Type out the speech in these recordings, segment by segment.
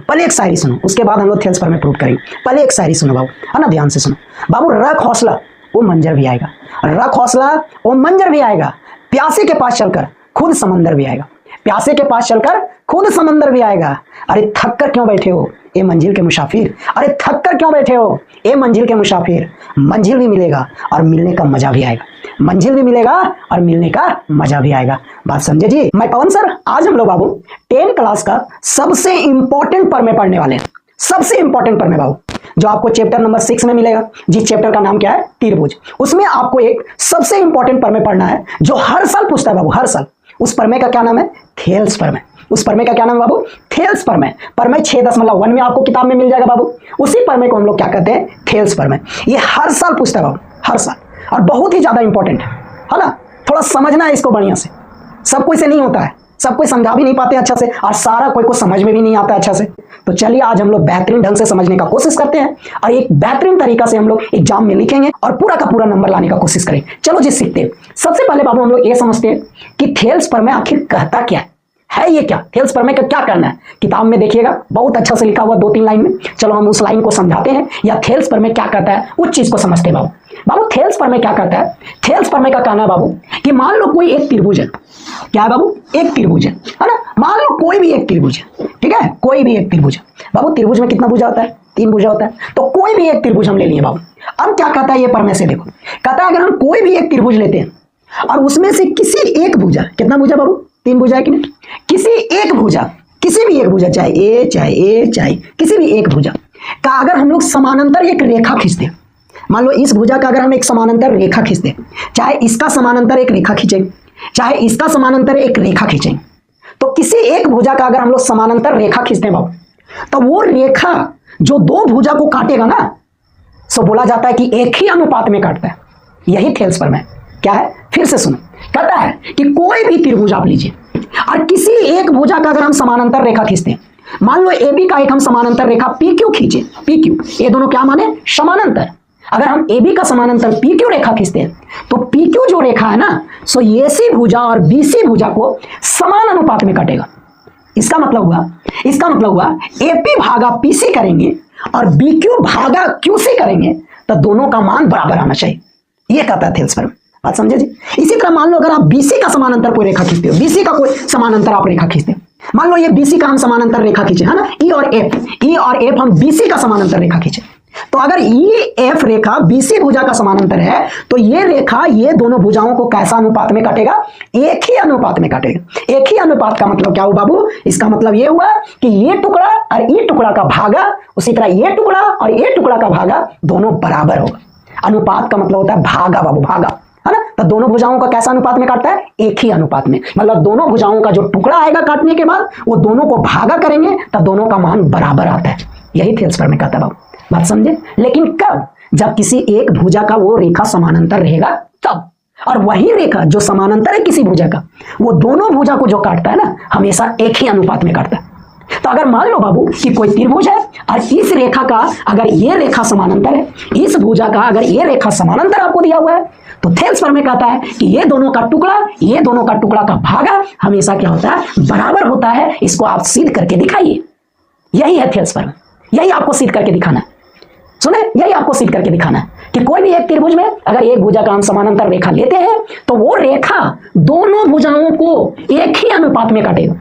पहले एक शायरी सुनो, उसके बाद हम लोग थेल्स पर में प्रूव करेंगे। पहले एक शायरी सुनो बाबू, है ना, ध्यान से सुनो बाबू। रख हौसला वो मंजर भी आएगा, रख हौसला वो मंजर भी आएगा, प्यासे के पास चलकर खुद समंदर भी आएगा, प्यासे के पास चलकर खुद समंदर भी आएगा। अरे थक कर क्यों बैठे हो ए मंजिल के मुसाफिर, अरे थक कर क्यों बैठे हो ए मंजिल के मुसाफिर, मंजिल भी मिलेगा और मिलने का मजा भी आएगा, मंजिल भी मिलेगा और मिलने का मजा भी आएगा। बात समझे जी। मैं पवन सर, आज हम लोग बाबू 10 क्लास का सबसे इंपॉर्टेंट पर में पढ़ने वाले हैं, सबसे इंपॉर्टेंट पर में बाबू, जो आपको चैप्टर नंबर 6 में मिलेगा। जिस चैप्टर का नाम क्या है, त्रिभुज। उसमें आपको एक सबसे इंपॉर्टेंट पर में पढ़ना है जो हर साल पूछता है बाबू, हर साल। उस परमे का क्या नाम है, थेल्स परमे। उस परमे का क्या नाम है बाबू, थेल्स परमे। परमे 6.1 में आपको किताब में मिल जाएगा बाबू। उसी परमे को हम लोग क्या कहते हैं, थेल्स परमे। ये हर साल पूछता है बाबू, हर साल, और बहुत ही ज्यादा इंपॉर्टेंट है ना। थोड़ा समझना है इसको बढ़िया से, सब कोई से नहीं होता है, सब कोई समझा भी नहीं पाते अच्छा से, और सारा कोई को समझ में भी नहीं आता अच्छा से। तो चलिए आज हम लोग बेहतरीन ढंग से समझने का कोशिश करते हैं और एक बेहतरीन तरीका से हम लोग एग्जाम में लिखेंगे और पूरा का पूरा नंबर लाने का कोशिश करेंगे। चलो जी सीखते हैं। सबसे पहले बाबू हम लोग ये समझते हैं कि थेल्स परमे आखिर कहता क्या है ये क्या, थेल्स परमे का क्या करना है। किताब में देखिएगा बहुत अच्छा से लिखा हुआ 2-3 लाइन में। चलो हम उस लाइन को समझाते हैं, या थेल्स परमे क्या कहता है उस चीज को समझते हैं बाबू। बाबू थेल्स परमे क्या कहता है, थेल्स परमे का कहना है बाबू कि मान लो कोई एक त्रिभुज है। क्या है बाबू, एक त्रिभुज है ना। मान लो कोई भी एक त्रिभुज है, ठीक है, कोई भी एक त्रिभुज है बाबू। त्रिभुज में कितना भुजा होता है, 3 भुजा होता है। तो कोई भी एक त्रिभुज हम ले लिए बाबू। अब क्या कहता है ये परमे से, देखो कहता है अगर हम कोई भी एक त्रिभुज लेते हैं और उसमें से किसी एक भुजा, कितना भुजा बाबू, 3 भुजा है कि नहीं, किसी एक भुजा, किसी भी एक भुजा, चाहे चाहे किसी भी एक भुजा का अगर हम लोग समानांतर एक रेखा खींचते हैं, मान लो इस भुजा का अगर हम एक समानांतर रेखा खींचते हैं, चाहे इसका समानांतर एक रेखा खींचेंगे, चाहे इसका समानांतर एक रेखा खींचेंगे, तो किसी एक भुजा का अगर हम लोग समानांतर रेखा खींचते हैं बाबू, तो वो रेखा जो 2 भुजा को काटेगा ना, सो बोला जाता है कि एक ही अनुपात में काटता है। यही थेल्स परमे क्या है, फिर से सुनो। कहता है कि कोई भी त्रिभुज आप लीजिए और किसी एक भुजा का अगर हम समानांतर रेखा खींचते हैं, मान लो AB का एक हम समानांतर रेखा PQ खींचे, PQ, ये दोनों क्या माने, समानांतर। अगर हम AB का समानांतर PQ रेखा खींचते हैं तो PQ जो रेखा है ना, सो AC भुजा और BC भुजा को समान अनुपात में काटेगा। इसका मतलब हुआ AP भागा PC करेंगे और BQ भागा QC करेंगे तो दोनों का मान बराबर आना चाहिए। ये कहता है थेल्स परमे। बात समझे जी। इसी तरह मान लो अगर आप BC का समानांतर कोई रेखा खींचते हो, BC का कोई समानांतर आप रेखा खींचते हैं, मान लो ये BC का हम समानांतर रेखा खींचे, है ना, E और F हम BC का समानांतर रेखा खींचे, तो अगर EF रेखा BC भुजा का समानांतर है तो ये रेखा ये दोनों भुजाओं को कैसा अनुपात में काटेगा, एक ही अनुपात में काटेगा। एक ही अनुपात का मतलब क्या हुआ बाबू, इसका मतलब ये हुआ कि ये टुकड़ा और ये टुकड़ा का भागा, उसी तरह ये टुकड़ा और ये टुकड़ा का भागा दोनों बराबर होगा। अनुपात का मतलब होता है भागा बाबू, भागा, है ना। तो दोनों भुजाओं का कैसा अनुपात में काटता है, एक ही अनुपात में। मतलब दोनों भुजाओं का जो टुकड़ा आएगा काटने के बाद वो दोनों को भागा करेंगे तब दोनों का मान बराबर आता है। यही थेल्स परमे कहता है बाबू। बात समझे। लेकिन कब, जब किसी एक भुजा का वो रेखा समानांतर रहेगा तब, और वही रेखा जो समानांतर है किसी भुजा का, वो दोनों भुजा को जो काटता है ना, हमेशा एक ही अनुपात में काटता है। तो अगर मान लो बाबू कि कोई त्रिभुज है और इस रेखा का अगर ये रेखा समानांतर है, इस भुजा का अगर ये रेखा समानांतर आपको दिया हुआ है, तो थेल्स परमे कहता है कि ये दोनों का टुकड़ा का भागा हमेशा क्या होता है, बराबर होता है। इसको आप सिद्ध करके दिखाइए। यही है थेल्स परमे, यही आपको सिद्ध करके दिखाना है। सुने, यही आपको सिद्ध करके दिखाना है कि कोई भी एक त्रिभुज में अगर एक भुजा का हम समानांतर रेखा लेते हैं तो वो रेखा दोनों भुजाओं को एक ही अनुपात में काटेगा।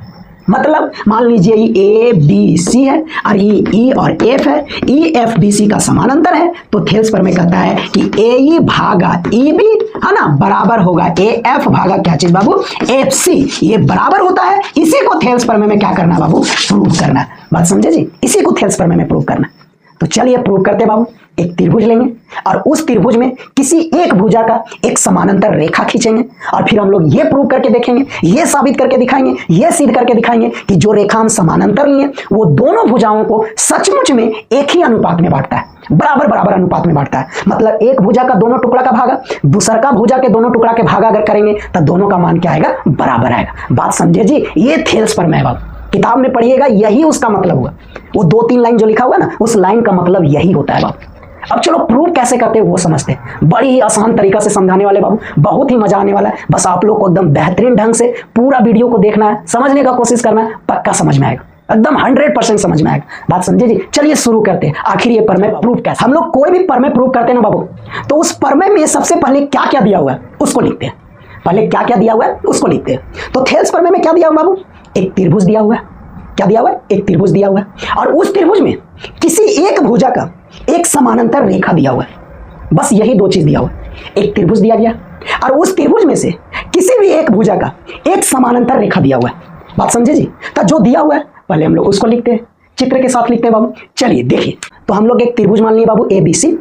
मतलब मान लीजिए ये ABC है और ये E और F है, EFBC का समानांतर है, तो थेल्स परमे कहता है कि AE भागा EB, है ना, बराबर होगा AF भागा क्या चीज बाबू, FC। ये बराबर होता है। इसी को थेल्स परमे में क्या करना है बाबू, प्रूव करना है। बात समझे जी। इसी को थेल्स परमे में प्रूव करना है। तो चलिए प्रूव करते बाबू। एक त्रिभुज लेंगे और उस त्रिभुज में किसी एक भुजा का एक समानांतर रेखा खींचेंगे और फिर हम लोग ये प्रूव करके देखेंगे, ये साबित करके दिखाएंगे, ये सिद्ध करके दिखाएंगे कि जो रेखा हम समानांतर लिए वो दोनों भुजाओं को सचमुच में एक ही अनुपात में बांटता है, बराबर अनुपात में बांटता है। मतलब एक भुजा का दोनों टुकड़ा का भागा दूसरा का भुजा के दोनों टुकड़ा के भागा अगर करेंगे तो दोनों का मान क्या आएगा, बराबर आएगा। बात समझे जी। ये थेल्स परमे है बाबू। किताब में पढ़िएगा, यही उसका मतलब हुआ। वो 2-3 लाइन जो लिखा हुआ ना, उस लाइन का मतलब यही होता है बाबू। अब चलो प्रूव कैसे करते हैं वो समझते हैं। बड़ी ही आसान तरीका से समझाने वाले बाबू, बहुत ही मजा आने वाला है। बस आप लोग को एकदम बेहतरीन ढंग से पूरा वीडियो को देखना है, समझने का कोशिश करना है, पक्का समझ में आएगा। एकदम 100% समझ में आएगा। बात समझे जी। चलिए शुरू करते हैं। आखिर ये प्रमेय प्रूफ कैसे। हम लोग कोई भी प्रमेय प्रूफ करते हैं ना बाबू, तो उस प्रमेय में सबसे पहले क्या क्या दिया हुआ है उसको लिखते हैं। पहले क्या क्या दिया हुआ है उसको लिखते हैं। तो थेल्स प्रमेय में क्या दिया हुआ बाबू, एक त्रिभुज दिया हुआ है। क्या दिया हुआ है, एक त्रिभुज दिया हुआ है, और उस त्रिभुज में किसी एक भुजा का एक समानांतर रेखा दिया हुआ है। बस यही दो चीज दिया हुआ है, एक त्रिभुज दिया गया और उस त्रिभुज में से किसी भी एक भुजा का एक समानांतर रेखा दिया हुआ है। बात समझे जी। तो जो दिया हुआ है पहले हम लोग उसको लिखते हैं, चित्र के साथ लिखते हैं बाबू। चलिए देखिए, तो हम लोग एक त्रिभुज मान लिए बाबू ABC,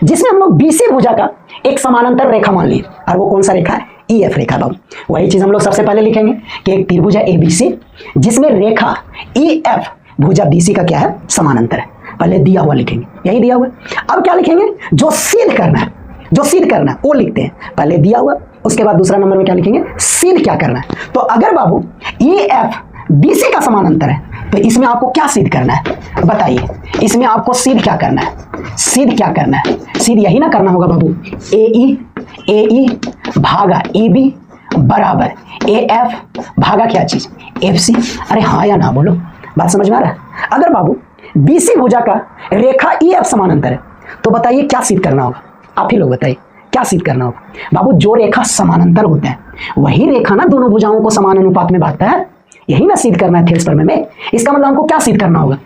जिसमें हम लोग BC भुजा का एक समानांतर रेखा मान लिए, और वो कौन सा रेखा है, EF रेखा बाबू। वही चीज हम लोग सबसे पहले लिखेंगे कि एक त्रिभुज है ABC जिसमें रेखा EF भुजा BC का क्या है, समानांतर है। पहले दिया हुआ लिखेंगे, यही दिया हुआ। अब क्या लिखेंगे, जो सिद्ध करना है, जो सिद्ध करना है वो लिखते हैं। पहले दिया हुआ, उसके बाद दूसरा नंबर में क्या लिखेंगे, सिद्ध क्या करना है। तो अगर बाबू EF BC का समानांतर है तो इसमें आपको क्या सिद्ध करना है, बताइए। इसमें आपको सिद्ध क्या करना है, सिद्ध क्या करना है, सिद्ध यही ना करना होगा बाबू, AE भागा EB बराबर AF भागा क्या चीज, FC। अरे हाँ या ना बोलो, बात समझ में आ रहा है। अगर बाबू BC भुजा का रेखा EF समानांतर है तो बताइए क्या सिद्ध करना होगा, आप ही लोग बताइए क्या सिद्ध करना होगा। बाबू जो रेखा समानांतर होता है वही रेखा ना दोनों भुजाओं को समान अनुपात में बांटता है, यही ना सिद्ध करना है थेल्स प्रमेय में। इसका मतलब हमको क्या सिद्ध करना होगा,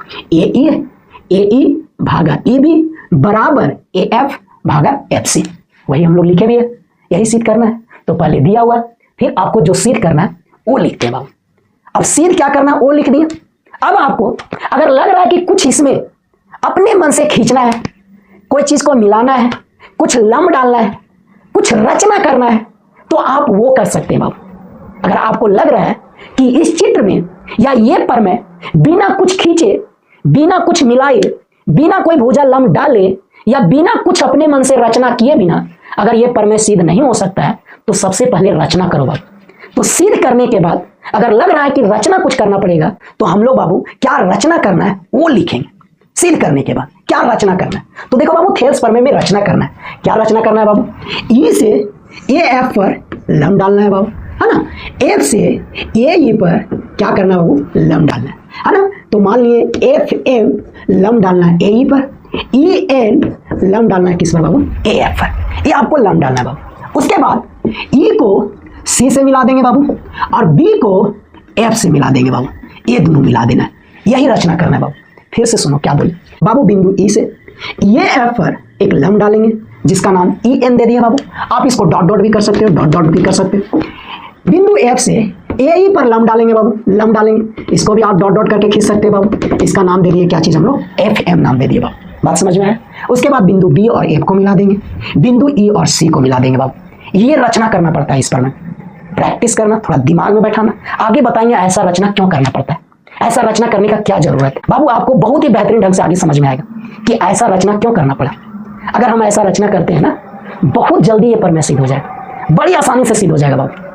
AE भागा EB बराबर AF भागा FC। वही हम लोग लिखे भी है, यही सिद्ध करना है। तो पहले दिया हुआ, फिर आपको जो सिद्ध करना है वो लिखते हैं बाबू। अब सिद्ध क्या करना है वो लिख दिया। अब आपको अगर लग रहा है कि कुछ इसमें अपने मन से खींचना है, कोई चीज को मिलाना है, कुछ लंब डालना है, कुछ रचना करना है, तो आप वो कर सकते हैं बाबू। अगर आपको लग रहा है कि इस चित्र में या ये प्रमेय बिना कुछ खींचे, बिना कुछ मिलाए, बिना कोई भुजा लंब डाले या बिना कुछ अपने मन से रचना किए बिना अगर ये प्रमेय सिद्ध नहीं हो सकता है तो सबसे पहले रचना करो बाबू। तो सिद्ध करने के बाद अगर लग रहा है कि रचना कुछ करना पड़ेगा तो हम लोग बाबू क्या रचना करना है वो लिखेंगे। सिद्ध करने के बाद क्या रचना करना है, तो देखो बाबू थेल्स प्रमेय में रचना करना है। क्या रचना करना है बाबू, E से AF पर लंब डालना है बाबू, है ना। F से AE पर क्या करना है बाबू, लंब डालना है ना। तो मान लिए FM लंब डालना है AE पर, EN लंब डालना है किस पर बाबू, AF पर। ये आपको लंब डालना है बाबू। उसके बाद E को C से मिला देंगे बाबू और B को F से मिला देंगे बाबू, ये दोनों मिला देना है, यही रचना करना है बाबू। फिर से सुनो क्या बोले बाबू, बिंदु E से ये F पर एक लंब डालेंगे जिसका नाम EN दे दिया बाबू। आप इसको डॉट डॉट भी कर सकते हो, डॉट डॉट भी कर सकते हो। बिंदु F से AE पर लंब डालेंगे बाबू, लंब डालेंगे, इसको भी आप डॉट डॉट करके खींच सकते हो बाबू। इसका नाम दे दिए क्या चीज हम लोग, FM नाम दे दिए बाबू। बात समझ में आया। उसके बाद बिंदु B और F को मिला देंगे, बिंदु E और C को मिला देंगे बाबू। ये रचना करना पड़ता है, इस पर में प्रैक्टिस करना, थोड़ा दिमाग में बैठाना। आगे बताएंगे ऐसा रचना क्यों करना पड़ता है, ऐसा रचना करने का क्या जरूरत है बाबू। आपको बहुत ही बेहतरीन ढंग से आगे समझ में आएगा कि ऐसा रचना क्यों करना पड़ा। अगर हम ऐसा रचना करते हैं ना, बहुत जल्दी ये प्रमेय सिद्ध हो जाएगा, बड़ी आसानी से सिद्ध हो जाएगा बाबू।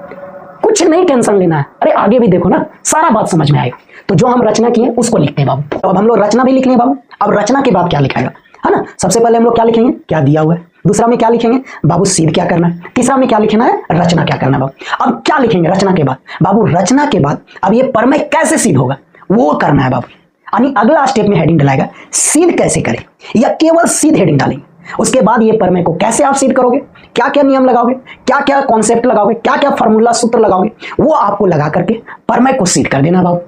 कुछ नहीं टेंशन लेना है, अरे आगे भी देखो ना, सारा बात समझ में आएगा। तो जो हम रचना किए उसको लिखते हैं बाबू। तो अब हम लोग रचना भी लिख लिए बाबू। अब रचना के बाद क्या लिखाएगा, है ना। सबसे पहले हम लोग क्या लिखेंगे, क्या दिया हुआ है। दूसरा में क्या लिखेंगे बाबू, सिद्ध क्या करना है। तीसरा में क्या लिखना है, रचना क्या करना है बाबू। अब क्या लिखेंगे रचना के बाद बाबू, रचना के बाद अब ये प्रमेय कैसे सिद्ध होगा वो करना है बाबू। यानी अगला स्टेप में हेडिंग डलाएगा, सिद्ध कैसे करें, या केवल सिद्ध हेडिंग डालेंगे। उसके बाद ये प्रमेय को कैसे आप सिद्ध करोगे, क्या क्या नियम लगाओगे, क्या क्या कॉन्सेप्ट लगाओगे, क्या क्या फॉर्मूला सूत्र लगाओगे, वो आपको लगा करके प्रमेय को सिद्ध कर देना बाबू।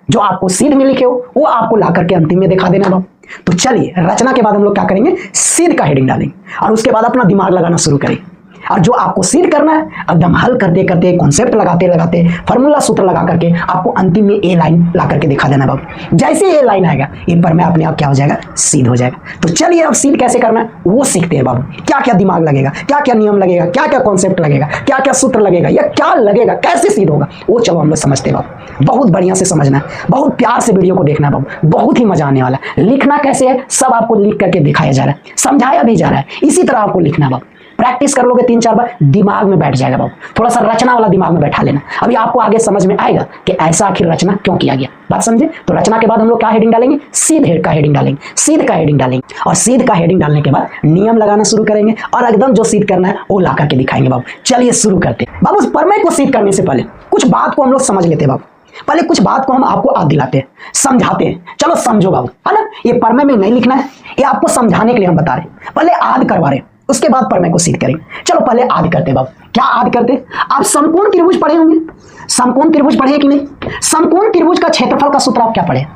जो आपको सिद्ध में लिखे हो वो आपको ला करके अंतिम में दिखा देना बाबू। तो चलिए रचना के बाद हम लोग क्या करेंगे, सिद्ध का हेडिंग डालेंगे और उसके बाद अपना दिमाग लगाना शुरू करेंगे। और जो आपको सिद्ध करना है एकदम हल करते करते, कॉन्सेप्ट लगाते लगाते, फॉर्मूला सूत्र लगा करके आपको अंतिम में ए लाइन ला करके दिखा देना बाबू। जैसे ये लाइन आएगा ये प्रमेय अपने आप क्या हो जाएगा, सिद्ध हो जाएगा। तो चलिए अब सिद्ध कैसे करना है वो सीखते हैं बाबू। क्या क्या दिमाग लगेगा, क्या क्या नियम लगेगा, क्या क्या कॉन्सेप्ट लगेगा, क्या क्या सूत्र लगेगा, या क्या लगेगा, कैसे सिद्ध होगा, वो चलो हम लोग समझते हैं बाबू। बहुत बढ़िया से समझना है, बहुत प्यार से वीडियो को देखना है बाबू, बहुत ही मजा आने वाला है। लिखना कैसे है सब आपको लिख करके दिखाया जा रहा है, समझाया भी जा रहा है, इसी तरह आपको लिखना है बाबू। प्रैक्टिस कर लोगे 3-4 बार दिमाग में बैठ जाएगा बाबू। थोड़ा सा रचना वाला दिमाग में बैठा लेना, अभी आपको आगे समझ में आएगा कि ऐसा आखिर रचना क्यों किया गया। बात समझे। तो रचना के बाद हम लोग क्या हेडिंग डालेंगे, सिद्ध का हेडिंग डालेंगे, सिद्ध का हेडिंग डालेंगे। और सिद्ध का हेडिंग डालने के बाद नियम लगाना शुरू करेंगे और एकदम जो सिद्ध करना है वो ला करके दिखाएंगे बाबू। चलिए शुरू करते हैं बाबू। प्रमेय को सिद्ध करने से पहले कुछ बात को हम लोग समझ लेते हैं बाबू। पहले कुछ बात को हम आपको याद दिलाते हैं, समझाते हैं। चलो समझो बाबू, है ना, ये प्रमेय में नहीं लिखना है, ये आपको समझाने के लिए हम बता रहे हैं। पहले याद करवा रहे हैं, उसके बाद प्रमेय को सिद्ध करेंगे। चलो पहले याद करते बाबू। क्या याद करते? आप समकोण त्रिभुज पढ़े होंगे, समकोण त्रिभुज पढ़े कि नहीं? समकोण त्रिभुज का क्षेत्रफल का सूत्र आप क्या पढ़े?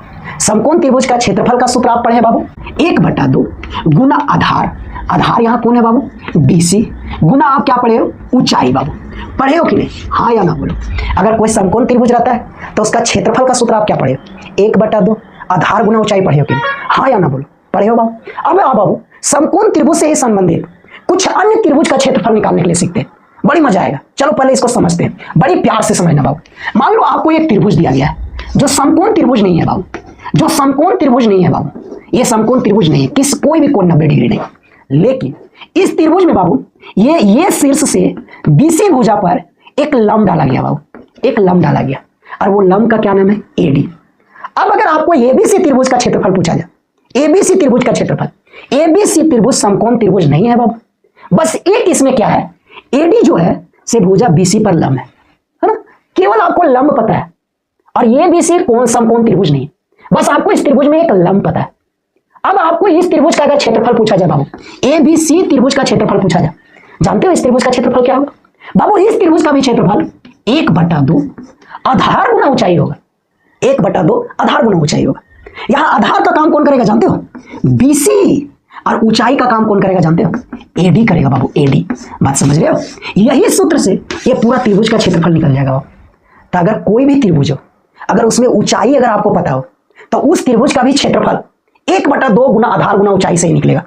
समकोण त्रिभुज का क्षेत्रफल का सूत्र आप पढ़े बाबू 1/2 गुना आधार, आधार यहाँ कौन है बाबू? BC, गुना आप क्या पढ़े हो? ऊंचाई बाबू। पढ़े हो कि नहीं? हाँ या ना बोलो। अगर कोई समकोण त्रिभुज रहता है तो उसका क्षेत्रफल का सूत्र आप क्या पढ़े हो? 1/2 आधार गुना ऊंचाई। पढ़े हो कि नहीं? हाँ या ना बोलो। पढ़े हो बाबू। अब आओ बाबू, समकोण त्रिभुज से ही संबंधित कुछ अन्य त्रिभुज का क्षेत्रफल निकालने के लिए सीखते हैं, बड़ी मजा आएगा। चलो पहले इसको समझते हैं, बड़ी प्यार से समझना बाबू। मान लो आपको एक त्रिभुज दिया गया है जो समकोण त्रिभुज नहीं है बाबू, जो समकोण त्रिभुज नहीं है बाबू, ये समकोण त्रिभुज नहीं है, किस कोई भी कोण 90 डिग्री नहीं, लेकिन इस त्रिभुज में बाबू ये शीर्ष से BC भुजा पर एक लंब डाला गया बाबू, एक लंब डाला गया, और वो लंब का क्या नाम है? AD। अब अगर आपको ABC त्रिभुज का क्षेत्रफल पूछा जाए, ABC त्रिभुज का क्षेत्रफल, ABC त्रिभुज समकोण त्रिभुज नहीं है बाबू, बस एक इसमें क्या है, AD जो है से भुजा BC पर लंब है ना, केवल आपको लंब पता है, और ये BC कौन समकोण त्रिभुज नहीं है, बस आपको इस त्रिभुज में एक लंब पता है। अब आपको इस त्रिभुज का अगर क्षेत्रफल पूछा जाए बाबू, ABC त्रिभुज का क्षेत्रफल पूछा जाए, जानते हो इस त्रिभुज का क्षेत्रफल क्या होगा बाबू? इस त्रिभुज का भी क्षेत्रफल 1/2 आधार गुना ऊंचाई होगा, 1/2 आधार गुना ऊंचाई होगा। यहां आधार का काम कौन करेगा जानते हो? BC, और ऊंचाई का काम कौन करेगा जानते हो? AD करेगा बाबू, AD। बात समझ रहे हो? यही सूत्र से ये पूरा त्रिभुज का क्षेत्रफल निकल जाएगा बाबू। तो अगर कोई भी त्रिभुज हो, अगर उसमें ऊंचाई अगर आपको पता हो, तो उस त्रिभुज का भी क्षेत्रफल 1/2 गुना आधार गुना ऊंचाई से ही निकलेगा।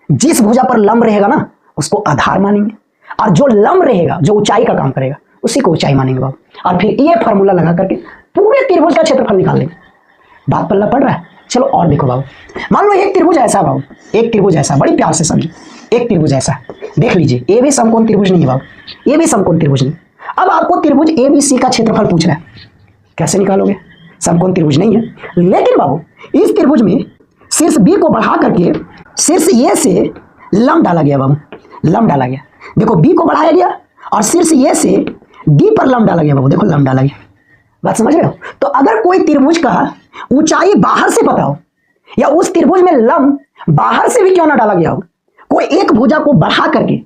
जिस भुजा पर लंब रहेगा ना उसको आधार मानेंगे, और जो लंब रहेगा, जो ऊंचाई का काम करेगा, उसी को ऊंचाई मानेंगे बाबू। और फिर ये फॉर्मूला लगा करके पूरे त्रिभुज का क्षेत्रफल निकाल लेंगे। बात पल्ला पड़ रहा है? चलो और देखो बाबू, मान लो एक त्रिभुज ऐसा बाबू, एक त्रिभुज ऐसा, बड़ी प्यार से समझो, एक त्रिभुज ऐसा देख लीजिए, ये भी समकोण त्रिभुज नहीं है बाबू, ये भी समकोण त्रिभुज नहीं। अब आपको त्रिभुज ABC का क्षेत्रफल पूछ रहा है, कैसे निकालोगे? समकोण त्रिभुज नहीं है, लेकिन बाबू इस त्रिभुज में शीर्ष B को बढ़ा करके शीर्ष A से लंब डाला गया बाबू, लंब डाला गया। देखो B को बढ़ाया गया और शीर्ष A से D पर लंब डाला गया बाबू, देखो लंब डाला गया। बात समझ रहे हो? तो अगर कोई त्रिभुज का ऊंचाई बाहर से पता हो, या उस त्रिभुज में लंब बाहर से भी क्यों ना डाला गया हो, कोई एक भुजा को बढ़ा करके,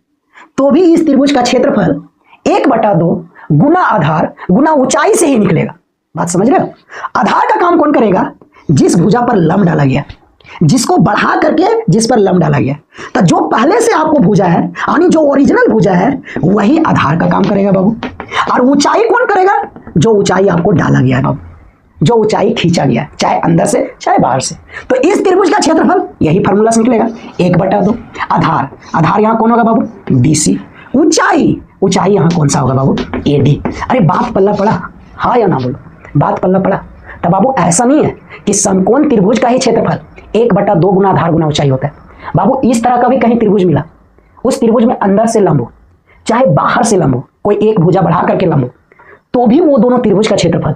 तो भी इस त्रिभुज का क्षेत्रफल 1/2 गुना आधार गुना ऊंचाई से ही निकलेगा। बात समझ रहे हो? आधार का काम कौन करेगा? जिस भुजा पर लंब डाला गया, जिसको बढ़ा करके जिस पर लंब डाला गया, तो जो पहले से आपको भुजा है, यानी जो ओरिजिनल भुजा है, वही आधार का काम करेगा बाबू। और ऊंचाई कौन करेगा? जो ऊंचाई आपको डाला गया है बाबू, जो ऊंचाई खींचा गया, चाहे अंदर से चाहे बाहर से। तो इस त्रिभुज का क्षेत्रफल यही फार्मूला से निकलेगा, 1/2 आधार, आधार यहाँ कौन होगा बाबू? BC। ऊंचाई, ऊंचाई यहाँ कौन सा होगा बाबू? AD। अरे बात पल्ला पड़ा? हाँ या ना बोलो, बात पल्ला पड़ा? तो बाबू ऐसा नहीं है कि समकोण त्रिभुज का ही क्षेत्रफल 1/2 गुना आधार गुना ऊंचाई होता है बाबू। इस तरह का भी कहीं त्रिभुज मिला, उस त्रिभुज में अंदर से लंब हो चाहे बाहर से लंब हो, कोई एक भुजा बढ़ा करके लंब हो, तो भी वो दोनों त्रिभुज का क्षेत्रफल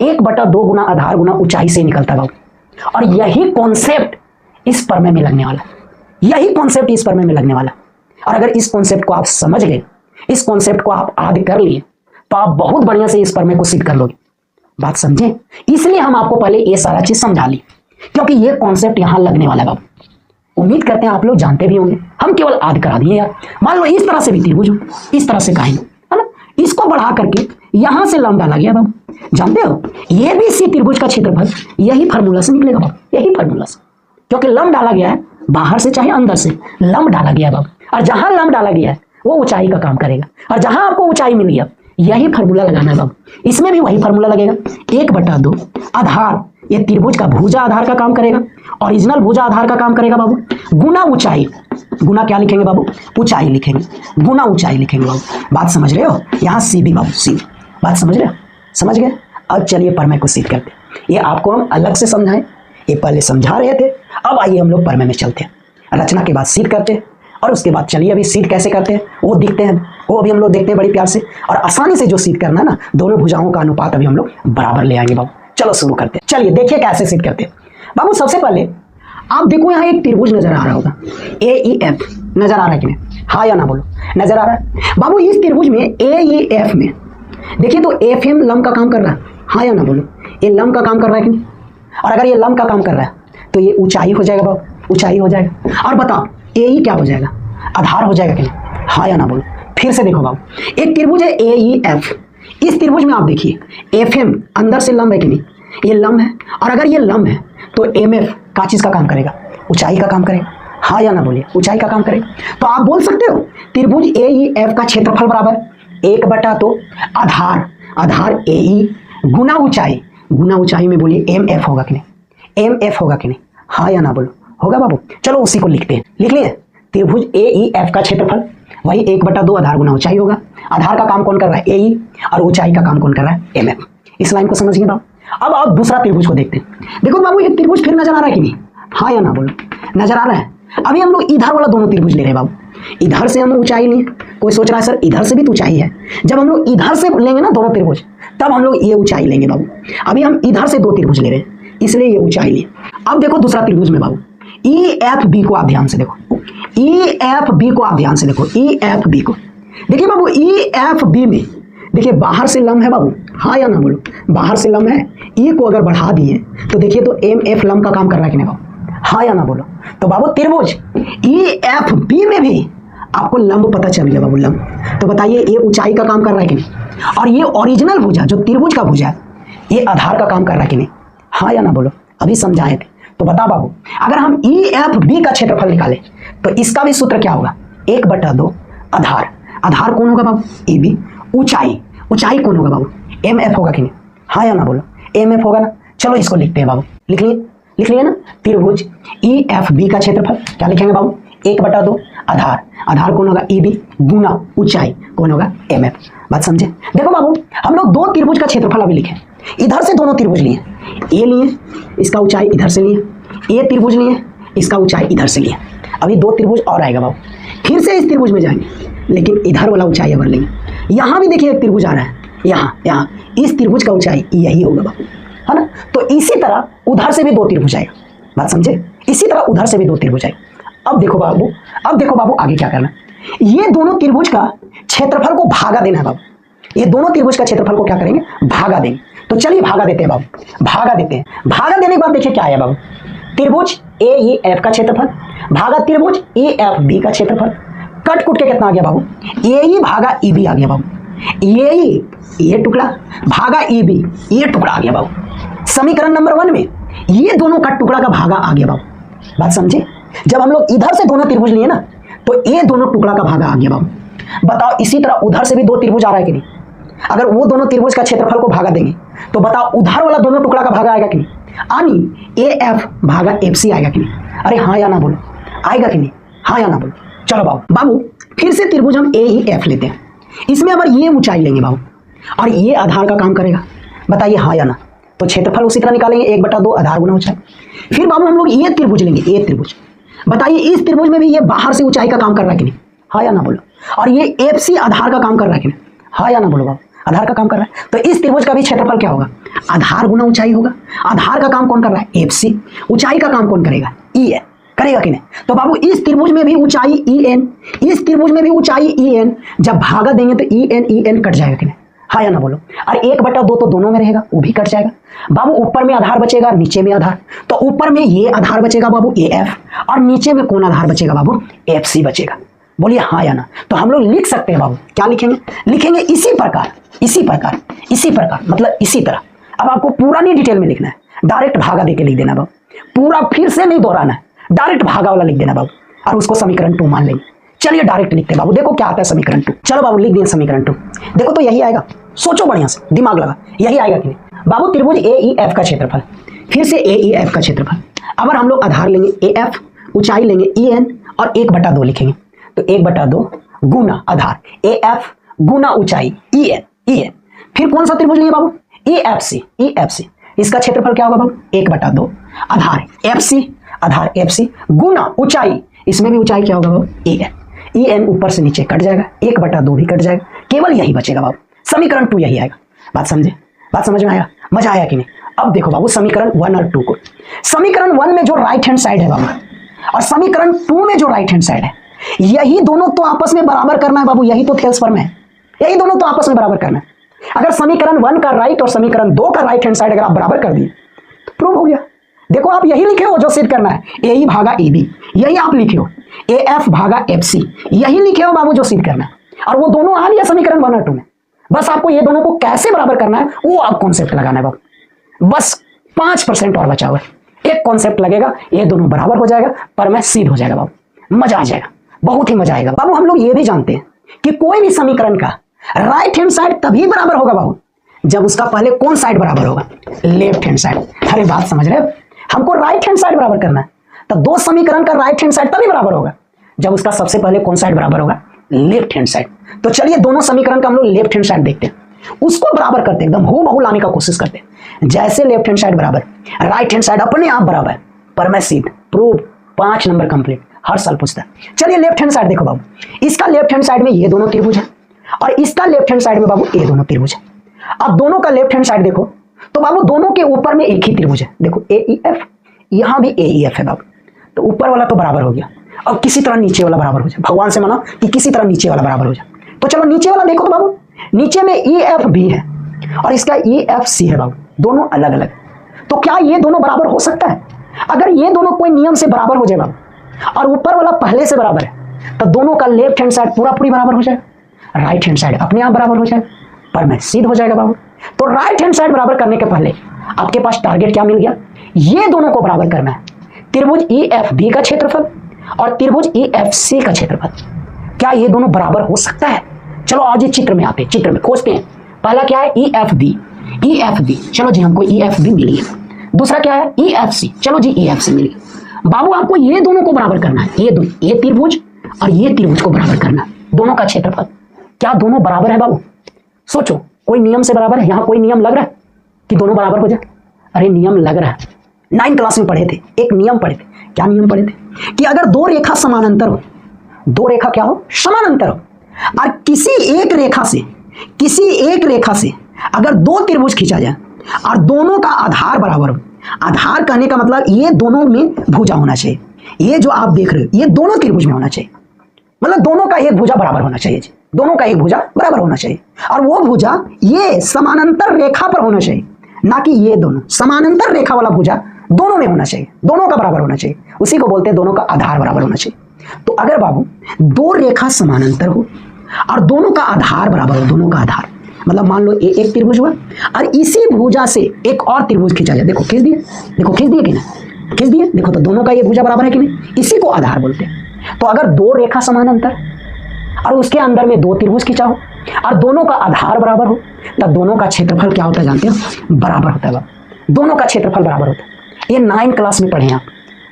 1/2 गुना आधार गुना ऊंचाई से ही निकलता है बाबू। और यही कॉन्सेप्ट इस प्रमेय में लगने वाला, यही कॉन्सेप्ट इस प्रमेय में लगने वाला। और अगर इस कॉन्सेप्ट को आप समझ गए, इस कॉन्सेप्ट को आप याद कर लिए, तो आप बहुत बढ़िया से इस प्रमेय को सिद्ध कर लोगे। बात समझे? इसलिए हम आपको पहले ये सारा चीज समझा ली, क्योंकि ये कॉन्सेप्ट यहां लगने वाला है बाबू। उम्मीद करते हैं आप लोग जानते भी होंगे, हम केवल याद करा दिए यार। मान लो इस तरह से भी त्रिभुज हो, इस तरह से कहीं है ना, इसको बढ़ा करके यहां से लंब डाला गया बाबू। जानते हो ये भी सी त्रिभुज का क्षेत्रफल यही फार्मूला से निकलेगा बाबू, यही फार्मूला से, क्योंकि लंब डाला गया है बाहर से चाहे अंदर से, लंब डाला गया है बाबू। और जहां लंब डाला गया है वो ऊंचाई का काम करेगा, और जहां आपको ऊंचाई मिल गया यही फार्मूला लगाना है बाबू। इसमें भी वही फार्मूला लगेगा, 1/2 आधार, ये त्रिभुज का भुजा आधार का काम करेगा, ओरिजिनल भुजा आधार का काम करेगा बाबू, गुना ऊंचाई, गुना क्या लिखेंगे बाबू? ऊंचाई लिखेंगे, गुना ऊंचाई लिखेंगे बाबू। बात समझ रहे हो? यहाँ सी भी बाबू, सी। बात समझ रहे हो? समझ गए? अब चलिए प्रमेय को सिद्ध करते हैं। ये आपको हम अलग से समझाएं, ये पहले समझा रहे थे, अब आइए हम लोग प्रमेय में चलते हैं। रचना के बाद सिद्ध करते हैं, और उसके बाद चलिए अभी सिद्ध कैसे करते हैं वो दिखते हैं, वो अभी हम लोग देखते हैं बड़ी प्यार से। और आसानी से जो सिद्ध करना है ना, दोनों भुजाओं का अनुपात अभी हम लोग बराबर ले आएंगे बाबू। चलो शुरू करते हैं। चलिए देखिए कैसे सिद्ध करते हैं बाबू। सबसे पहले आप देखो यहाँ एक त्रिभुज नजर आ रहा होगा, AEF नजर आ रहा है कि नहीं? हाँ या ना बोलो, नजर आ रहा है बाबू। इस त्रिभुज में AEF में देखिए तो FM लंब का काम कर रहा है, हाँ या ना बोलो, ये लंब का काम कर रहा है कि नहीं? और अगर ये लंब का काम कर रहा है तो ये ऊंचाई हो जाएगा बाबू, ऊंचाई हो जाएगा। और बताओ ए ई क्या हो जाएगा, आधार हो जाएगा कि नहीं? हाँ या ना बोलो। फिर से देखो बाबू, एक त्रिभुज है ए ई एफ, इस त्रिभुज में आप देखिए एफ एम अंदर से लंब है कि नहीं, ये लंब है। और अगर ये लंब है तो एम एफ का चीज का काम करेगा, ऊंचाई का काम करेगा। हाँ या ना बोलिए, ऊंचाई का काम करेगा। तो आप बोल सकते हो त्रिभुज ए ई एफ का क्षेत्रफल बराबर 1/2 आधार, आधार ए ई गुना ऊंचाई, गुना ऊंचाई में बोलिए एम एफ होगा कि नहीं, एम एफ होगा कि नहीं? हाँ या ना बोलो, होगा बाबू। चलो उसी को लिखते हैं, लिख लिए त्रिभुज ए ई एफ का क्षेत्रफल वही 1/2 आधार गुना ऊंचाई होगा। आधार का काम कौन कर रहा है, ए ई, और ऊंचाई का काम कौन कर रहा है, एम एफ। इस लाइन को समझिए बाबू। अब आप दूसरा त्रिभुज को देखते हैं। देखो बाबू ये त्रिभुज फिर नजर आ रहा है कि नहीं? हाँ या ना बोलो, नजर आ रहा है। अभी हम लोग इधर वाला दोनों त्रिभुज ले रहे हैं बाबू, इधर से हम ऊंचाई लिए। कोई सोच रहा है सर इधर से भी तो ऊंचाई है। जब हम लोग इधर से लेंगे ना दोनों त्रिभुज, तब हम लोग ये ऊंचाई लेंगे बाबू। अभी हम इधर से 2 त्रिभुज ले रहे हैं, इसलिए ये ऊंचाई लिए। अब देखो दूसरा त्रिभुज में बाबू ई एफ बी को आप ध्यान से देखो, ई एफ बी को आप ध्यान से देखो, ई एफ बी को देखिए बाबू। ई एफ बी में देखिए बाहर से लंब है बाबू, हाँ या ना बोलो, बाहर से लंब है। ई को अगर बढ़ा दिए तो देखिए तो एम एफ लंब का काम कर रहा है कि नहीं बाबू? हाँ या ना बोलो। तो बाबू त्रिभुज ई एफ बी में भी आपको लंब पता चल गया बाबू, लंब। तो बताइए ये ऊंचाई का काम कर रहा है कि नहीं? और ये ओरिजिनल भुजा जो त्रिभुज का भुजा ये आधार का काम कर रहा है कि नहीं? हाँ या ना बोलो, अभी समझाए थे। तो बता बाबू, अगर हम ई एफ बी का क्षेत्रफल निकालें तो इसका भी सूत्र क्या होगा, 1/2 आधार, आधार कौन होगा बाबू, ए बी। ऊंचाई, ऊंचाई कौन होगा बाबू, एम एफ होगा कि नहीं? हाँ या ना बोलो, एम एफ होगा ना। चलो इसको लिखते हैं बाबू, लिख लिए, लिख लिए ना। त्रिभुज ई एफ बी का क्षेत्रफल क्या लिखेंगे बाबू, 1/2 आधार, आधार कौन होगा, ई बी, गुना ऊंचाई कौन होगा, एम एफ। बात समझे? देखो बाबू हम लोग 2 त्रिभुज का क्षेत्रफल अभी लिखे, इधर से दोनों त्रिभुज लिए, ए लिए, इसका ऊंचाई इधर से लिए, ए त्रिभुज लिए, इसका ऊंचाई इधर से लिए। अभी 2 त्रिभुज और आएगा बाबू, फिर से इस त्रिभुज में जाएंगे, लेकिन इधर वाला ऊंचाई अगर लेंगे। यहाँ भी देखिए एक त्रिभुज आ रहा है, यहाँ इस त्रिभुज का ऊंचाई यही होगा बाबू, है ना। तो इसी तरह उधर से भी 2 त्रिभुज आएगा, बात समझे? इसी तरह उधर से भी 2 त्रिभुज आएगा। अब देखो बाबू, अब देखो बाबू आगे क्या करना है, ये दोनों त्रिभुज का क्षेत्रफल को भागा देना है बाबू। ये दोनों त्रिभुज का क्षेत्रफल को क्या करेंगे, भागा देंगे। तो चलिए भागा देते हैं बाबू, भागा देते हैं। भागा देने के बाद देखिए क्या आया बाबू, त्रिभुज ए ई एफ का क्षेत्रफल भागा त्रिभुज ए एफ बी का क्षेत्रफल। कट कुट के कितना आ गया बाबू, ए ई भागा ई बी आ गया बाबू। ये टुकड़ा भागा ई बी, ये टुकड़ा आ गया बाबू। समीकरण नंबर 1 में ये दोनों का टुकड़ा का भागा आ गया बाबू। बात समझे? जब हम लोग इधर से दोनों त्रिभुज लिए ना तो ये दोनों टुकड़ा का भागा आ गया बाबू। बताओ इसी तरह उधर से भी 2 त्रिभुज आ रहा है कि नहीं? अगर वो दोनों त्रिभुज का क्षेत्रफल को भागा देंगे तो बताओ उधर वाला दोनों टुकड़ा का भागा आएगा कि नहीं? यानी ए एफ भागा एफ सी आएगा कि नहीं? अरे हाँ या ना बोलो, आएगा कि नहीं? हाँ या ना बोलो। चलो बाबू फिर से त्रिभुज हम ए ई एफ लेते हैं, इसमें अगर ये ऊंचाई लेंगे बाबू और ये आधार का काम करेगा, बताइए हाँ या ना। तो क्षेत्रफल उसी तरह निकालेंगे, 1/2 आधार गुना ऊंचाई। फिर बाबू हम लोग ये त्रिभुज लेंगे, ये त्रिभुज, बताइए इस त्रिभुज में भी ये बाहर से ऊंचाई का काम कर रहा है कि नहीं? हाँ या ना बोलो। और ये एफ सी आधार का काम कर रहा है कि नहीं? हाँ या ना बोलो बाबू, आधार का काम कर रहा है। तो इस त्रिभुज का भी क्षेत्रफल क्या होगा, आधार गुना ऊंचाई होगा। आधार का काम कौन कर रहा है, एफ सी। ऊंचाई का काम कौन करेगा, ई एन, करेगा कि नहीं? तो बाबू इस त्रिभुज में भी ऊंचाई ई एन, इस त्रिभुज में भी ऊंचाई ई एन। जब भागा देंगे तो ई एन कट जाएगा कि नहीं? हाँ या ना बोलो। और 1/2 तो दोनों में रहेगा, वो भी कट जाएगा बाबू। ऊपर में आधार बचेगा, नीचे में आधार। तो ऊपर में ये आधार बचेगा बाबू ए एफ, और नीचे में कौन आधार बचेगा बाबू, एफ सी बचेगा। बोलिए हाँ या ना। तो हम लोग लिख सकते हैं बाबू, क्या लिखेंगे, लिखेंगे इसी प्रकार, इसी प्रकार, इसी प्रकार, मतलब इसी तरह। अब आपको पूरा नहीं डिटेल में लिखना है, डायरेक्ट भागा देके लिख देना बाबू, पूरा फिर से नहीं दोहराना है, डायरेक्ट भागा वाला लिख देना बाबू, और उसको समीकरण 2 मान लेंगे। चलिए डायरेक्ट लिखते हैं बाबू, देखो क्या आता है समीकरण 2। चलो बाबू लिख दिए समीकरण 2, देखो तो यही आएगा। सोचो बढ़िया से, दिमाग लगा, यही आएगा कि नहीं बाबू? त्रिभुज ए ई एफ का क्षेत्रफल, फिर से ए ई एफ का क्षेत्रफल। अगर हम लोग आधार लेंगे ए एफ, ऊंचाई लेंगे ई एन, और 1/2 लिखेंगे। तो 1/2 गुना आधार ए एफ गुना ऊंचाई ई एन, ई एन। फिर कौन सा त्रिभुज लेंगे बाबू, E F C, E F C. इसका क्षेत्रफल क्या होगा बाबू, 1/2 आधार एफ सी, आधार एफ सी गुना ऊंचाई, इसमें भी ऊंचाई क्या होगा बाबू, ई एन। ई एन ऊपर से नीचे कट जाएगा, 1/2 भी कट जाएगा, केवल यही बचेगा बाबू। समीकरण 2 यही आएगा। बात समझे, बात समझ में आया, मजा आया कि नहीं? अब देखो बाबू समीकरण 1 और 2 को। समीकरण 1 में जो राइट हैंड साइड है बाबू, और समीकरण 2 में जो राइट हैंड साइड है, यही दोनों तो आपस में बराबर करना है बाबू। यही तो थेल्स फॉर्म है, यही दोनों तो आपस में बराबर करना है। अगर समीकरण 1 का राइट और समीकरण 2 का राइट हैंड साइड अगर आप बराबर कर दिए तो प्रूव हो गया। देखो आप यही लिखे हो जो सिद्ध करना है, ए भागा ए बी, यही आप लिखे हो, ए एफ भागा एफ सी, यही लिखे हो बाबू जो सिद्ध करना है। और वो दोनों आ गया समीकरण 1 और 2 में। बस आपको ये दोनों को कैसे बराबर करना है वो आप कॉन्सेप्ट लगाना है बाबू। बस 5% और बचा हुआ है, एक कॉन्सेप्ट लगेगा, ये दोनों बराबर हो जाएगा, पर मैं सिद्ध हो जाएगा बाबू, मजा आ जाएगा, बहुत ही मजा आएगा बाबू। हम लोग ये भी जानते हैं कि कोई भी समीकरण का राइट हैंड साइड तभी बराबर होगा बाबू जब उसका पहले कौन साइड बराबर होगा, लेफ्ट हैंड साइड। अरे बात समझ रहे हो, हमको राइट हैंड साइड बराबर करना है, तब दो समीकरण का राइट हैंड साइड तभी बराबर होगा जब उसका सबसे पहले कौन साइड बराबर होगा, लेफ्ट हैंड साइड। तो चलिए दोनों समीकरण का हम लोग लेफ्ट हैंड साइड देखते हैं, उसको बराबर करते हैं, एकदम हूबहू लाने का कोशिश करते हैं। जैसे लेफ्ट हैंड साइड बराबर, राइट हैंड साइड अपने आप बराबर, पर मैं सिद्ध, प्रूव, 5 नंबर कंप्लीट, हर साल पूछता है। चलिए लेफ्ट हैंड साइड देखो बाबू, इसका लेफ्ट हैंड साइड में ये दोनों त्रिभुज है और इसका लेफ्ट हैंड साइड में बाबू ये दोनों त्रिभुज है। अब दोनों का लेफ्ट हैंड साइड देखो तो बाबू दोनों के ऊपर में एक ही त्रिभुज है, देखो ए ई एफ, यहां भी ए ई एफ है बाबू, तो ऊपर वाला तो बराबर हो गया। अब किसी तरह नीचे वाला बराबर हो जाए, भगवान से माना कि किसी तरह नीचे वाला बराबर हो जाए। तो चलो नीचे वाला देखो तो बाबू, नीचे में ई एफ बी है और इसका ई एफ सी है बाबू, दोनों अलग अलग। तो क्या ये दोनों बराबर हो सकता है? अगर ये दोनों कोई नियम से बराबर हो जाए बाबू और ऊपर वाला पहले से बराबर है तो दोनों का लेफ्ट हैंड साइड पूरा पूरी बराबर हो जाए, राइट हैंड साइड अपने आप बराबर हो जाए, पर मैं सिद्ध हो जाएगा बाबू। तो राइट हैंड साइड बराबर करने के पहले आपके पास टारगेट क्या मिल गया, ये दोनों को बराबर करना है, त्रिभुज ई एफ बी का क्षेत्रफल और त्रिभुज ई एफ सी का क्षेत्रफल। क्या ये दोनों बराबर हो सकता है? चलो आज ये चित्र में आते हैं, चित्र में खोजते हैं। पहला क्या है, E F B, E F B, चलो जी हमको ई एफ बी मिली है। दूसरा क्या है, ई एफ सी, चलो जी ई एफ सी मिली। बाबू आपको ये दोनों को बराबर करना है, ये दोनों, ये त्रिभुज और ये त्रिभुज को बराबर करना है, दोनों का क्षेत्रफल। क्या दोनों बराबर है बाबू? सोचो, कोई नियम से बराबर है? यहां कोई नियम लग रहा है कि दोनों बराबर हो जाए? अरे नियम लग रहा है, 9th क्लास में पढ़े थे, एक नियम पढ़े थे। क्या नियम पढ़े थे? कि अगर दो रेखा समानांतर हो, दो रेखा क्या हो, समानांतर हो, और किसी एक रेखा से अगर दो त्रिभुज खींचा जाए और दोनों का आधार बराबर हो, आधार कहने का मतलब ये दोनों में भुजा होना चाहिए, ये जो आप देख रहे हो ये दोनों त्रिभुज में होना चाहिए, मतलब दोनों का एक भुजा बराबर होना चाहिए जी, दोनों का एक भुजा बराबर होना चाहिए, और वो भुजा ये समानांतर रेखा पर होना चाहिए, ना कि ये दोनों समानांतर रेखा वाला भुजा दोनों में होना चाहिए, दोनों का बराबर होना चाहिए, उसी को बोलते हैं दोनों का आधार बराबर होना चाहिए। तो अगर बाबू दो रेखा समानांतर हो और दोनों का आधार बराबर हो, दोनों का आधार मतलब मान लो एक त्रिभुज हुआ और इसी भुजा से एक और त्रिभुज खींचा जाए, देखो खींच दिए, देखो खींच दिए कि नहीं, खींच दिए, देखो तो दोनों का ये भुजा बराबर है कि नहीं, इसी को आधार बोलते हैं। तो अगर दो रेखा समानांतर और उसके अंदर में दो त्रिभुज खींचा हो और दोनों का आधार बराबर हो, तब दोनों का क्षेत्रफल क्या होता है जानते हैं, बराबर होता है, दोनों का क्षेत्रफल बराबर होता है। ये 9th क्लास में पढ़े आप,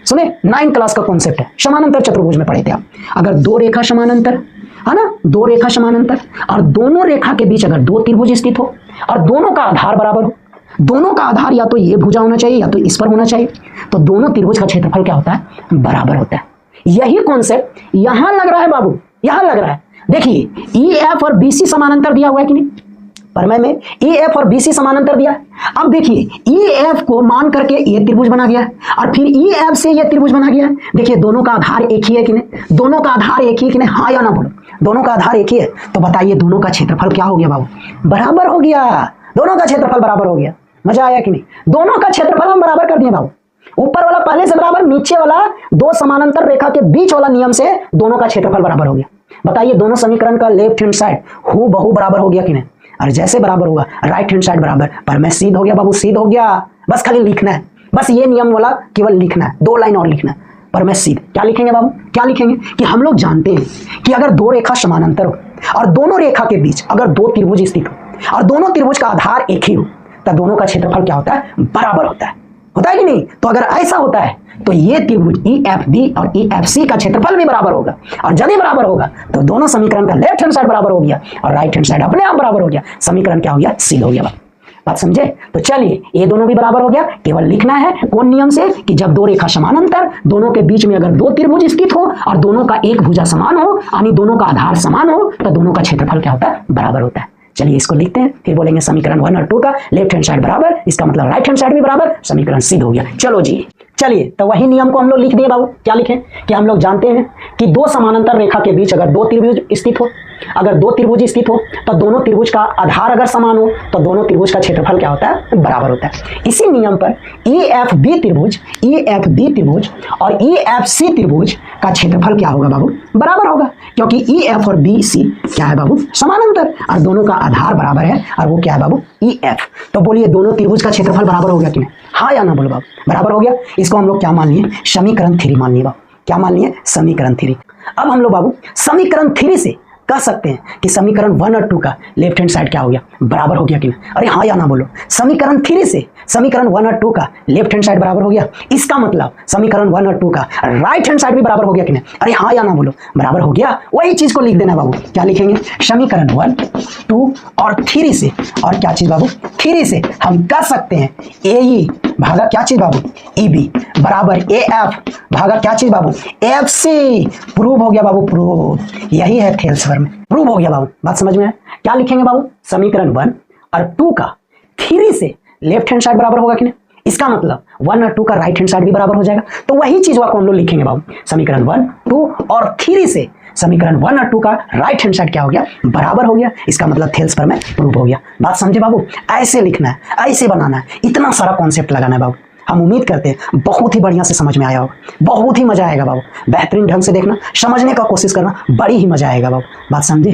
सुने 9th क्लास का कॉन्सेप्ट है, समानांतर चतुर्भुज में पढ़े थे आप। अगर दो रेखा समानांतर है ना, दो रेखा समानांतर और दोनों रेखा के बीच अगर दो त्रिभुज स्थित हो और दोनों का आधार बराबर हो, दोनों का आधार या तो ये भुजा होना चाहिए या तो इस पर होना चाहिए, तो दोनों त्रिभुज का क्षेत्रफल क्या होता है, बराबर होता है। यही कॉन्सेप्ट यहां लग रहा है बाबू, यहां लग रहा है। देखिए ई एफ और बी सी समानांतर दिया हुआ है कि नहीं, परमय में ई एफ और बी सी समानांतर दिया है। अब देखिए ई एफ को मान करके ये त्रिभुज बना गया है और फिर ई एफ से ये त्रिभुज बना गया है। देखिए दोनों का आधार एक ही है कि नहीं, दोनों का आधार एक ही है कि नहीं, हाँ या ना बोलो, दोनों का आधार एक ही है। तो बताइए दोनों का क्षेत्रफल क्या हो गया बाबू, बराबर हो गया, दोनों का क्षेत्रफल बराबर हो गया। मजा आया कि नहीं, दोनों का क्षेत्रफल हम बराबर कर दिए बाबू, ऊपर वाला पहले से बराबर, नीचे वाला दो समानांतर रेखा के बीच वाला नियम से दोनों का क्षेत्रफल बराबर हो गया। बताइए दोनों समीकरण का लेफ्ट हैंड साइड हूबहू बराबर हो गया कि नहीं, और जैसे बराबर होगा राइट हैंड साइड बराबर, पर मैं सिद्ध हो गया बाबू, सिद्ध हो गया। बस खाली लिखना है, बस ये नियम वाला केवल लिखना है, 2 लाइन और लिखना है, पर मैं सिद्ध। क्या लिखेंगे बाबू, क्या लिखेंगे कि हम लोग जानते हैं कि अगर दो रेखा समानांतर हो और दोनों रेखा के बीच अगर दो त्रिभुज स्थित हो और दोनों त्रिभुज का आधार एक ही हो, तो दोनों का क्षेत्रफल क्या होता है, बराबर होता है कि नहीं। तो अगर ऐसा होता है तो ये त्रिभुज ई एफ बी और ई एफ सी का क्षेत्रफल भी बराबर होगा, और जब ही बराबर होगा तो दोनों समीकरण का लेफ्ट हैंड साइड बराबर हो गया और राइट हैंड साइड अपने आप बराबर हो गया, समीकरण क्या हो गया, सिद्ध हो गया। बात समझे? तो चलिए ये दोनों भी बराबर हो गया, केवल लिखना है कौन नियम से, कि जब दो रेखा समानांतर, दोनों के बीच में अगर दो त्रिभुज स्थित हो और दोनों का एक भुजा समान हो यानी दोनों का आधार समान हो, तो दोनों का क्षेत्रफल क्या होता है, बराबर होता है। चलिए इसको लिखते हैं, फिर बोलेंगे समीकरण 1 और 2 का लेफ्ट हैंड साइड बराबर, इसका मतलब राइट हैंड साइड भी बराबर, समीकरण सिद्ध हो गया। चलो जी, चलिए तो वही नियम को हम लोग लिख दिए बाबू। क्या लिखें कि हम लोग जानते हैं कि दो समानांतर रेखा के बीच अगर दो त्रिभुज स्थित हो अगर दो त्रिभुज स्थित हो तो दोनों त्रिभुज का आधार अगर समान हो तो दोनों त्रिभुज का क्षेत्रफल क्या होता है, बराबर होता है। इसी नियम पर EFB त्रिभुज और EFC त्रिभुज का क्षेत्रफल क्या होगा बाबू, बराबर होगा, क्योंकि EF और BC क्या है बाबू, समानांतर, और दोनों का आधार बराबर है, और वो क्या है बाबू, EF। तो बोलिए दोनों त्रिभुज का क्षेत्रफल बराबर हो गया कि नहीं, हाँ या ना बोलो बाबू, बराबर हो गया। इसको हम लोग क्या मान लिए, समीकरण 3 मान लिए बाबू, क्या मान लिए, समीकरण 3। अब हम लोग बाबू समीकरण 3 से कह सकते हैं कि समीकरण 1 और 2 का लेफ्ट हैंड साइड क्या हो गया, बराबर हो गया कि नहीं, अरे हाँ या ना बोलो। समीकरण 3 से समीकरण 1 और 2 का लेफ्ट हैंड साइड बराबर हो गया, इसका मतलब समीकरण 1 और 2 का राइट हैंड साइड भी बराबर हो गया कि नहीं, अरे हाँ या ना बोलो, बराबर हो गया। वही चीज को लिख देना बाबू, क्या लिखेंगे, समीकरण 1, 2 और 3 से, और क्या चीज बाबू, 3 से हम कह सकते हैं AE भागा क्या चीज बाबू, EB बराबर AF भागा क्या चीज बाबू, FC। प्रूव हो गया बाबू, प्रूव, यही है थेल्स थ्योरम, प्रूव हो गया बाबू। बात समझ में आया, क्या लिखेंगे बाबू, समीकरण 1 और 2 का 3 से लेफ्ट हैंड साइड बराबर होगा कि नहीं, इसका मतलब 1 और 2 का राइट हैंड साइड भी बराबर हो जाएगा। तो वही चीज को हम लोग लिखेंगे बाबू, समीकरण 1, 2 और 3 से समीकरण 1 और 2 का राइट हैंड साइड क्या हो गया, बराबर हो गया। इसका मतलब थेल्स थ्योरम में प्रूव हो गया। बात समझे बाबू, ऐसे लिखना है, ऐसे बनाना है, इतना सारा कॉन्सेप्ट लगाना है बाबू। हम उम्मीद करते हैं बहुत ही बढ़िया से समझ में आया होगा, बहुत ही मजा आएगा बाबू। बेहतरीन ढंग से देखना, समझने का कोशिश करना, बड़ी ही मजा आएगा बाबू। बात समझे।